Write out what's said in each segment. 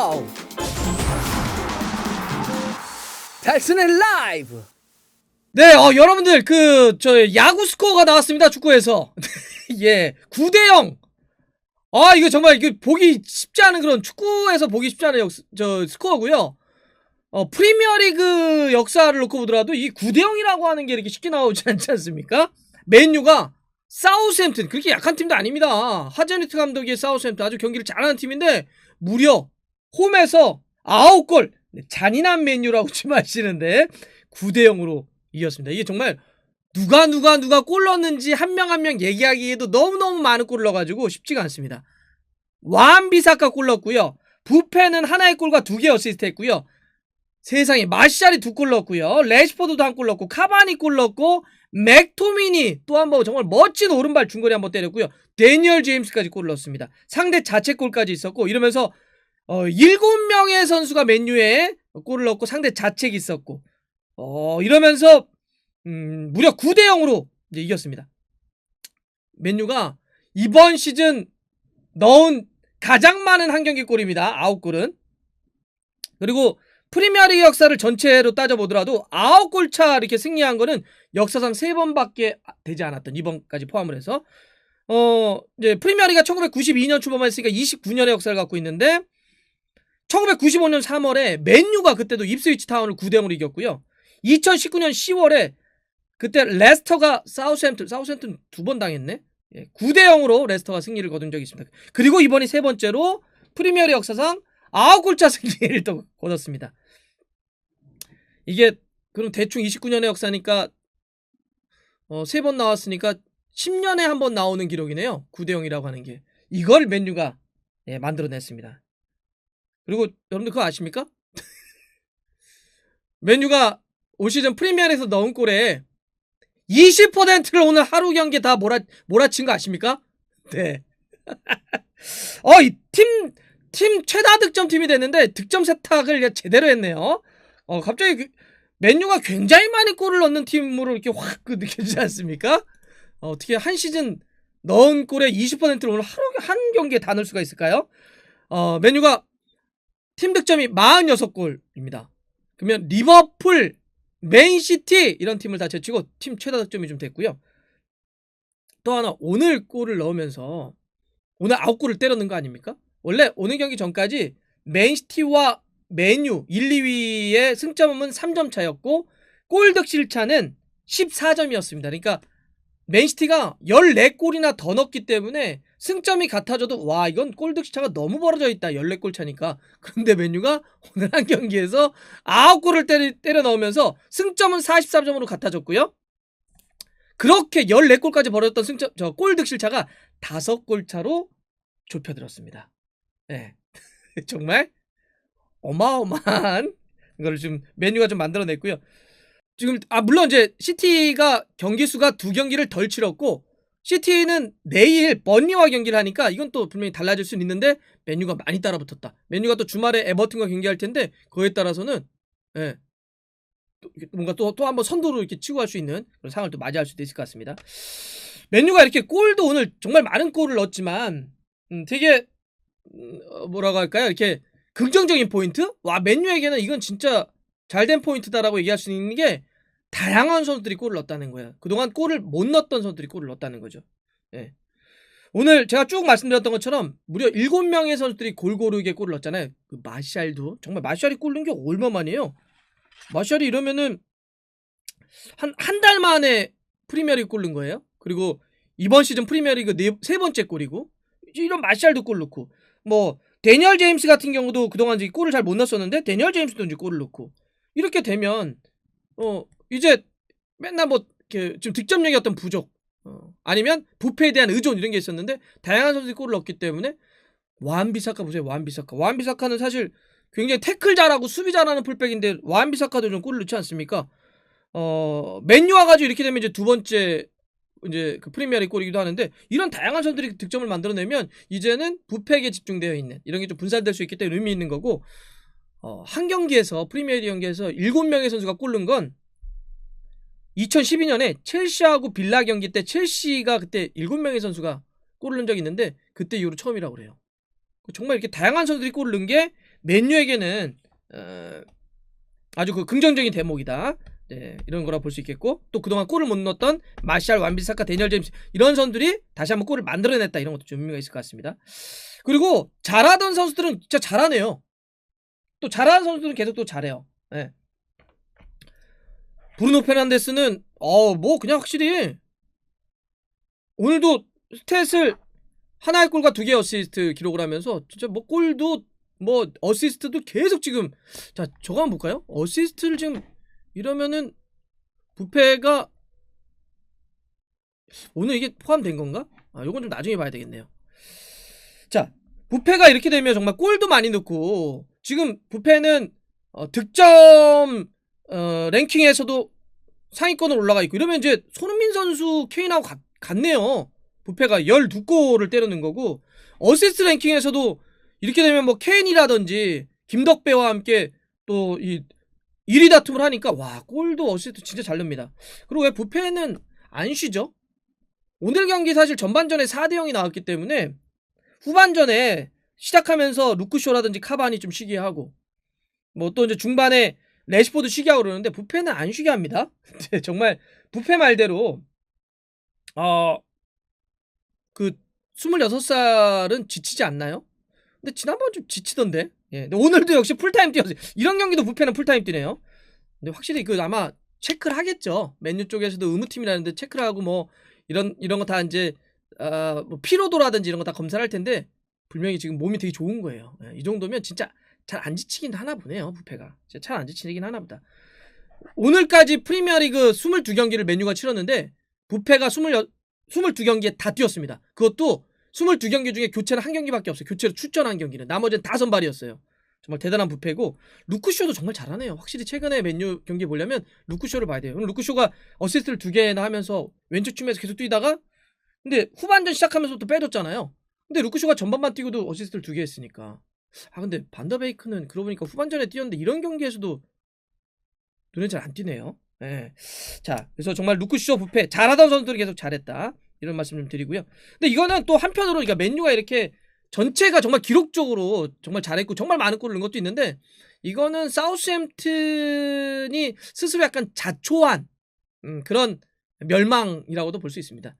쇼! 달슨의 라이브! 네, 여러분들, 야구 스코어가 나왔습니다, 축구에서. 예, 9대0! 이거 정말, 보기 쉽지 않은 그런, 축구에서 보기 쉽지 않은 스코어고요. 프리미어리그 역사를 놓고 보더라도 이 9대0이라고 하는 게 이렇게 쉽게 나오지 않지 않습니까? 맨유가 사우스햄튼, 그렇게 약한 팀도 아닙니다. 하제니트 감독의 사우스햄튼, 아주 경기를 잘하는 팀인데 무려 홈에서 9골, 잔인한 맨유라고 칭하시는데 9대0으로 이겼습니다. 이게 정말 누가 골 넣었는지 한 명 한 명 얘기하기에도 너무너무 많은 골을 넣어가지고 쉽지가 않습니다. 완비사카 골 넣었고요, 부페는 하나의 골과 2개 어시스트 했고요, 세상에 마샬이 2골 넣었고요, 레시포드도 1골 넣었고, 카바니 골 넣었고, 맥토미니 또 한 번 정말 멋진 오른발 중거리 한번 때렸고요, 데니얼 제임스까지 골을 넣었습니다. 상대 자책골까지 있었고, 이러면서 7명의 선수가 맨유에 골을 넣었고 상대 자책이 있었고, 이러면서 무려 9대0으로 이제 이겼습니다. 맨유가 이번 시즌 넣은 가장 많은 한 경기 골입니다. 9골은. 그리고 프리미어리그 역사를 전체로 따져보더라도 9골 차 이렇게 승리한 거는 역사상 3번밖에 되지 않았던, 이번까지 포함을 해서. 이제 프리미어리가 1992년 출범을 했으니까 29년의 역사를 갖고 있는데, 1995년 3월에 맨유가 그때도 입스위치 타운을 9대0으로 이겼고요. 2019년 10월에 그때 레스터가 사우스햄튼 2번 당했네. 9대0으로 레스터가 승리를 거둔 적이 있습니다. 그리고 이번이 3번째로 프리미어리그 역사상 9골차 승리를 또 거뒀습니다. 이게 그럼 대충 29년의 역사니까 3번 나왔으니까 10년에 한 번 나오는 기록이네요. 9대0이라고 하는 게. 이걸 맨유가 만들어냈습니다. 그리고 여러분들 그거 아십니까? 맨유가 올 시즌 프리미어에서 넣은 골에 20%를 오늘 하루 경기에 다 몰아친 거 아십니까? 네. 이 팀 최다 득점 팀이 됐는데 득점 세탁을 제대로 했네요. 갑자기 맨유가 굉장히 많이 골을 넣는 팀으로 이렇게 확 느껴지지 않습니까? 어떻게 한 시즌 넣은 골의 20%를 오늘 한 경기에 다 넣을 수가 있을까요? 맨유가 팀 득점이 46골입니다. 그러면 리버풀, 맨시티 이런 팀을 다 제치고 팀 최다 득점이 좀 됐고요. 또 하나, 오늘 골을 넣으면서 오늘 9골을 때렸는 거 아닙니까? 원래 오늘 경기 전까지 맨시티와 맨유 1, 2위의 승점은 3점 차였고 골 득실차는 14점이었습니다. 그러니까 맨시티가 14골이나 더 넣었기 때문에 승점이 같아져도 와, 이건 골 득실차가 너무 벌어져 있다, 14골 차니까. 그런데 맨유가 오늘 한 경기에서 9골을 때려 넣으면서 승점은 44점으로 같아졌고요. 그렇게 14골까지 벌어졌던 골 득실차가 5골 차로 좁혀들었습니다. 네. 정말 어마어마한 이거를 좀 맨유가 좀 만들어냈고요. 지금 물론 이제 시티가 경기 수가 2경기를 덜 치렀고, 시티는 내일 번리와 경기를 하니까 이건 또 분명히 달라질 수는 있는데 맨유가 많이 따라붙었다. 맨유가 또 주말에 에버튼과 경기할 텐데 그거에 따라서는 뭔가 또 한번 선두로 이렇게 치고 갈 수 있는 그런 상황을 또 맞이할 수도 있을 것 같습니다. 맨유가 이렇게 골도 오늘 정말 많은 골을 넣었지만 되게 뭐라고 할까요? 이렇게 긍정적인 포인트? 와, 맨유에게는 이건 진짜 잘된 포인트다라고 얘기할 수 있는 게 다양한 선수들이 골을 넣었다는 거예요. 그동안 골을 못 넣었던 선수들이 골을 넣었다는 거죠. 예. 오늘 제가 쭉 말씀드렸던 것처럼 무려 7명의 선수들이 골고루게 골을 넣었잖아요. 그 마샬도 정말 마샬이 골 넣은 게 얼마만이에요? 마샬이 이러면은 한 달 만에 프리미어리그 골 넣은 거예요. 그리고 이번 시즌 프리미어리그 3번째 골이고, 이런 마샬도 골 넣고, 뭐 데니얼 제임스 같은 경우도 그동안 이제 골을 잘 못 넣었었는데 데니얼 제임스도 이제 골을 넣고, 이렇게 되면 이제 맨날 뭐 이렇게 좀 득점력이 어떤 부족, 아니면 부패에 대한 의존 이런 게 있었는데 다양한 선수들이 골을 넣었기 때문에 완비사카 보세요. 완비사카는 사실 굉장히 태클 잘하고 수비 잘하는 풀백인데 완비사카도 좀 골을 넣지 않습니까? 맨유 와가지고 이렇게 되면 이제 2번째 이제 그 프리미어리그 골이기도 하는데, 이런 다양한 선수들이 득점을 만들어내면 이제는 부패에 집중되어 있는 이런 게 좀 분산될 수 있기 때문에 의미 있는 거고, 한 경기에서 프리미어리그 경기에서 7명의 선수가 골 넣은 건 2012년에 첼시하고 빌라 경기 때 첼시가 그때 7명의 선수가 골을 넣은 적이 있는데 그때 이후로 처음이라고 그래요. 정말 이렇게 다양한 선수들이 골을 넣은 게 맨유에게는 아주 그 긍정적인 대목이다. 네, 이런 거라 볼 수 있겠고, 또 그동안 골을 못 넣었던 마샬, 완비사카, 데니얼 제임스 이런 선수들이 다시 한번 골을 만들어냈다. 이런 것도 좀 의미가 있을 것 같습니다. 그리고 잘하던 선수들은 진짜 잘하네요. 또 잘하는 선수들은 계속 또 잘해요. 네. 브루노 페르난데스는 뭐 그냥 확실히 오늘도 스탯을 하나의 골과 2개 어시스트 기록을 하면서 진짜 뭐 골도 뭐 어시스트도 계속 지금, 자 저거 한번 볼까요? 어시스트를 지금 이러면은 부페가 오늘 이게 포함된 건가? 요건 좀 나중에 봐야 되겠네요. 자, 부페가 이렇게 되면 정말 골도 많이 넣고, 지금 부페는 득점 랭킹에서도 상위권으로 올라가 있고, 이러면 이제 손흥민 선수 케인하고 같네요. 부페가 12골을 때려는 거고, 어시스트 랭킹에서도 이렇게 되면 뭐 케인이라든지 김덕배와 함께 또 이 1위 다툼을 하니까, 와, 골도 어시스트 진짜 잘 넣습니다. 그리고 왜 부페는 안 쉬죠? 오늘 경기 사실 전반전에 4대0이 나왔기 때문에 후반전에 시작하면서 루크쇼라든지 카바니 좀 쉬게 하고, 뭐 또 이제 중반에 레시포드 쉬게 하고 그러는데, 부페는 안 쉬게 합니다. 정말 부페 말대로 그 26살은 지치지 않나요? 근데 지난번 좀 지치던데. 예. 근데 오늘도 역시 풀타임 뛰었어요. 이런 경기도 부페는 풀타임 뛰네요. 근데 확실히 그 아마 체크를 하겠죠. 맨유 쪽에서도 의무팀이라는데 체크를 하고 뭐 이런 거 다 이제 뭐 피로도라든지 이런 거 다 검사를 할 텐데, 분명히 지금 몸이 되게 좋은 거예요. 예. 이 정도면 진짜 잘 안 지치긴 하나 보네요. 부페가 진짜 잘 안 지치긴 하나 보다. 오늘까지 프리미어리그 22경기를 맨유가 치렀는데 부페가 22경기에 다 뛰었습니다. 그것도 22경기 중에 교체는 한 경기밖에 없어요. 교체로 출전한 경기는. 나머지는 다 선발이었어요. 정말 대단한 부페고, 루크쇼도 정말 잘하네요. 확실히 최근에 맨유 경기 보려면 루크쇼를 봐야 돼요. 루크쇼가 어시스트를 2개나 하면서 왼쪽 측면에서 계속 뛰다가, 근데 후반전 시작하면서부터 빼줬잖아요. 근데 루크쇼가 전반만 뛰고도 어시스트를 2개 했으니까. 근데 반더베이크는 그러고 보니까 후반전에 뛰었는데 이런 경기에서도 눈에 잘 안 띄네요. 예. 자, 그래서 정말 루크쇼, 부페 잘하던 선수들이 계속 잘했다. 이런 말씀 좀 드리고요. 근데 이거는 또 한편으로, 그러니까 맨유가 이렇게 전체가 정말 기록적으로 정말 잘했고 정말 많은 골을 넣은 것도 있는데, 이거는 사우스햄튼이 스스로 약간 자초한 그런 멸망이라고도 볼 수 있습니다.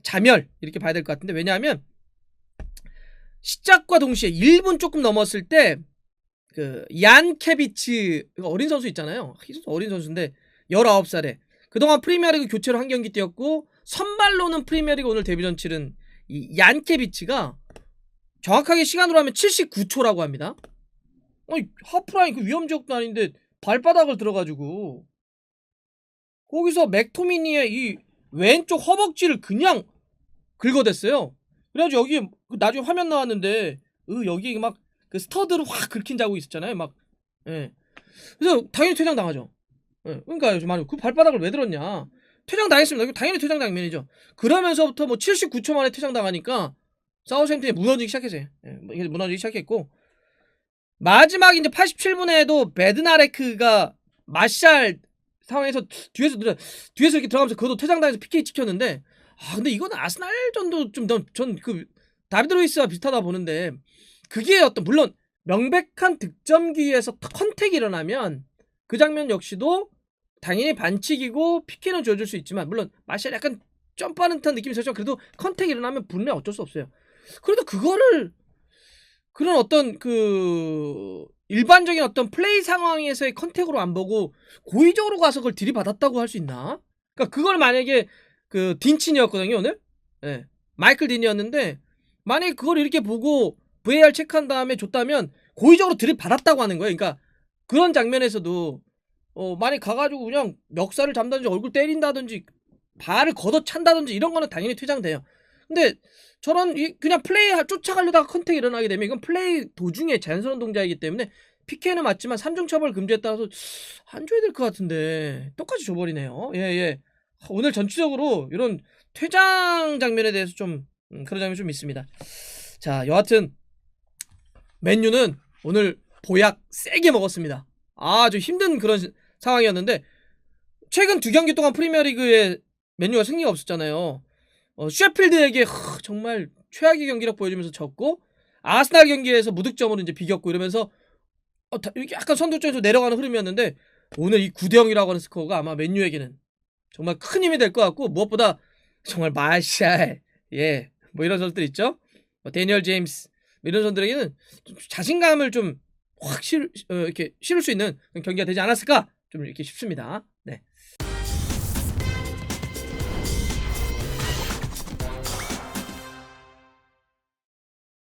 자멸 이렇게 봐야 될 것 같은데, 왜냐하면 시작과 동시에 1분 조금 넘었을 때 그 얀케비치 어린 선수 있잖아요. 어린 선수인데 19살에 그동안 프리미어리그 교체로 한 경기 뛰었고, 선발로는 프리미어리그 오늘 데뷔전 치른 이 얀케비치가 정확하게 시간으로 하면 79초라고 합니다. 하프라인 그 위험지역도 아닌데 발바닥을 들어가지고 거기서 맥토미니의 이 왼쪽 허벅지를 그냥 긁어댔어요. 그래가지고 여기 나중에 화면 나왔는데 여기 막 그 스터드를 확 긁힌 자국이 있었잖아요. 막. 예. 그래서 당연히 퇴장 당하죠. 예. 그러니까 말이에요. 그 발바닥을 왜 들었냐. 퇴장 당했습니다. 이거 당연히 퇴장 당면이죠. 그러면서부터 뭐 79초 만에 퇴장 당하니까 사우스햄튼이 무너지기 시작했어요. 예. 무너지기 시작했고, 마지막 이제 87분에도 베드나레크가 마샬 상황에서 뒤에서 이렇게 들어가면서 그것도 퇴장당해서 PK 찍혔는데, 근데 이거는 아스날전도 좀 전 그 다비드 루이스와 비슷하다 보는데, 그게 물론 명백한 득점기에서 컨택이 일어나면 그 장면 역시도 당연히 반칙이고 PK는 줘줄 수 있지만, 물론 마샬 약간 점프하는 듯한 느낌이 있었지만 그래도 컨택이 일어나면 분명 어쩔 수 없어요. 그래도 그거를 그런 어떤 그 일반적인 어떤 플레이 상황에서의 컨택으로 안 보고 고의적으로 가서 그걸 들이받았다고 할 수 있나? 그러니까 그걸 만약에 그 딘친이었거든요 오늘. 네. 마이클 딘이었는데, 만약에 그걸 이렇게 보고 VAR 체크한 다음에 줬다면 고의적으로 들이받았다고 하는 거예요. 그러니까 그런 장면에서도 만약에 가가지고 그냥 멱살을 잡는다든지 얼굴 때린다든지 발을 걷어찬다든지 이런 거는 당연히 퇴장돼요. 근데 저런 그냥 플레이 쫓아가려다가 컨택이 일어나게 되면 이건 플레이 도중에 자연스러운 동작이기 때문에 PK는 맞지만 3중 처벌 금지에 따라서 안 줘야 될 것 같은데 똑같이 줘버리네요. 예. 오늘 전체적으로 이런 퇴장 장면에 대해서 좀 그런 장면이 좀 있습니다. 자, 여하튼 맨유는 오늘 보약 세게 먹었습니다. 아주 힘든 그런 상황이었는데, 최근 2경기 동안 프리미어리그에 맨유가 승리가 없었잖아요. 셰필드에게 정말 최악의 경기력 보여주면서 졌고, 아스날 경기에서 무득점으로 이제 비겼고, 이러면서 이렇게 약간 선두점에서 내려가는 흐름이었는데 오늘 이 9대 0이라고 하는 스코어가 아마 맨유에게는 정말 큰 힘이 될 것 같고, 무엇보다 정말 마샬, 예, 뭐 이런 선수들 있죠. 데니얼 제임스, 뭐 이런 선수들에게는 좀 자신감을 좀 확 이렇게 실을 수 있는 그런 경기가 되지 않았을까 좀 이렇게 싶습니다. 네.